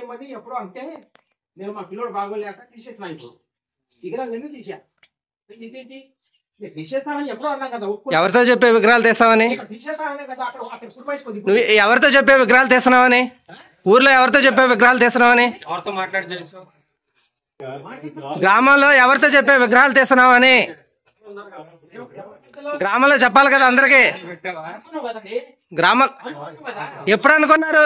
తీసేయమని ఎప్పుడో అంటే నేను మా పిల్లోడు బాగోలేక తీసేసిన ఇప్పుడు విగ్రహాలు ఎందుకు తీసా ఇదేంటి తీసేస్తానని ఎప్పుడో అన్నా కదా. ఎవరితో చెప్పే విగ్రహాలు తీస్తామని? తీసేస్తానే కదా నువ్వు ఎవరితో చెప్పే విగ్రహాలు తీస్తున్నావని? ఊర్లో ఎవరితో చెప్పే విగ్రహాలు తీస్తున్నావని? ఎవరితో మాట్లాడి గ్రామంలో ఎవరితో చెప్పే విగ్రహాలు తీస్తున్నావని గ్రామంలో చెప్పాలి కదా అందరికి. గ్రామం ఎప్పుడు అనుకున్నారు?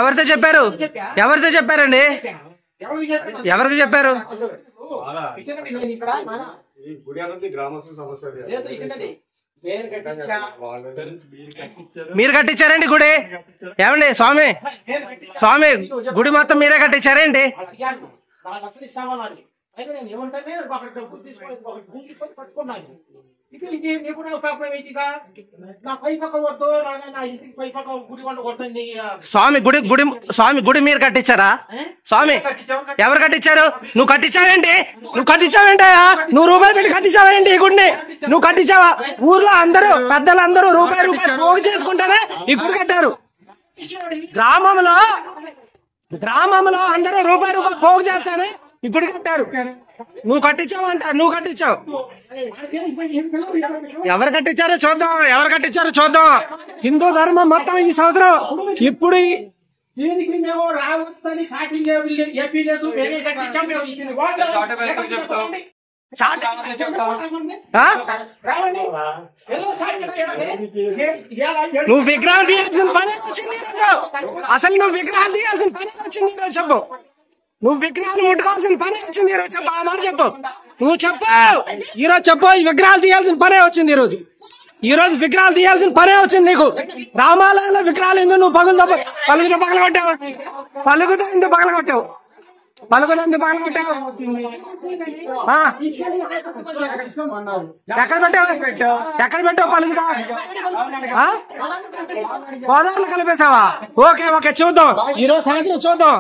ఎవరితో చెప్పారు? ఎవరితో చెప్పారండి? ఎవరికి చెప్పారు? మీరు కట్టించారండి గుడి? ఏమండి స్వామి, స్వామి గుడి మొత్తం మీరే కట్టించారేంటి? స్వామి గుడి గుడి స్వామి గుడి మీరు కట్టించారా? స్వామి ఎవరు కట్టించారు? నువ్వు కట్టించావేంటి? నువ్వు కట్టించావేంటయా? నువ్వు రూపాయలు పెట్టి కట్టించావేంటి ఈ గుడిని? నువ్వు కట్టించావా? ఊర్లో అందరూ పెద్దలందరూ రూపాయి పోగు చేసుకుంటేనే ఈ గుడి కట్టారు. గ్రామంలో అందరూ రూపాయి పోగు చేస్తానే ఈ గుడి కట్టారు. నువ్వు కట్టించావు అంట. నువ్వు కట్టించావు. ఎవరు కట్టించారో చూద్దాం. ఎవరు కట్టించారో చూద్దాం. హిందూ ధర్మం మొత్తం ఈ సంవత్సరం ఇప్పుడు దీనికి మేము రావద్దని స్టార్టింగ్ ఏపీ లేదు. మేమే కట్టించాం. నువ్వు విగ్రహం తీయాల్సిన పని వచ్చింది ఈరోజు. అసలు నువ్వు విగ్రహం తీయాల్సిన పని వచ్చింది ఈరోజు. చెప్పు. నువ్వు విగ్రహాలు ముట్టుకోవాల్సిన పని వచ్చింది ఈరోజు. చెప్పు. ఆ మాట చెప్పు. నువ్వు చెప్పు ఈరోజు. చెప్పు. ఈ విగ్రహాలు తీయాల్సిన పనే వచ్చింది ఈరోజు. విగ్రహాలు తీయాల్సిన పనే వచ్చింది నీకు. రామాలయంలో విగ్రహాలు ఎందుకు నువ్వు పలుకుతో పగలగొట్టావు? పలుకుతో ఎందుకు పగలగొట్టావు? ఎక్కడ పెట్టావు పలుకుతా? గోదావరిలో కలిపేసావా? ఓకే ఓకే చూద్దాం. ఈరోజు సాయంత్రం చూద్దాం.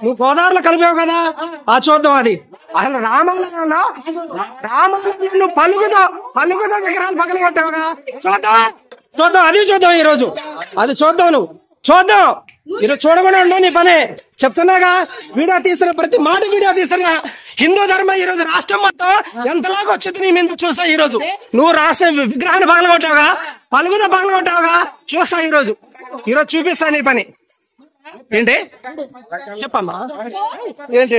నువ్వు గోదావరిలో కలిపావు కదా, చూద్దాం. అది అసలు రామాలయంలో నువ్వు పలుకుతో విగ్రహాలు పగలగొట్టావుగా. చూద్దాం. అది చూద్దాం ఈరోజు. అది చూద్దాం. నువ్వు చూద్దాం. ఈరోజు చూడకుండా ఉండవు నీ పనే. చెప్తున్నాగా, వీడియో తీసిన ప్రతి మాట వీడియో తీస్తున్నా. హిందూ ధర్మం ఈరోజు రాష్ట్రం మొత్తం ఎంతలాగా వచ్చింది నీ మీద చూస్తా. ఈరోజు నువ్వు రాష్ట్ర విగ్రహాన్ని పగలగొట్టావుగా, పగలగొట్టావుగా. చూస్తా ఈరోజు చూపిస్తా నీ పని ఏంటి. చెప్పమ్మా ఏంటి?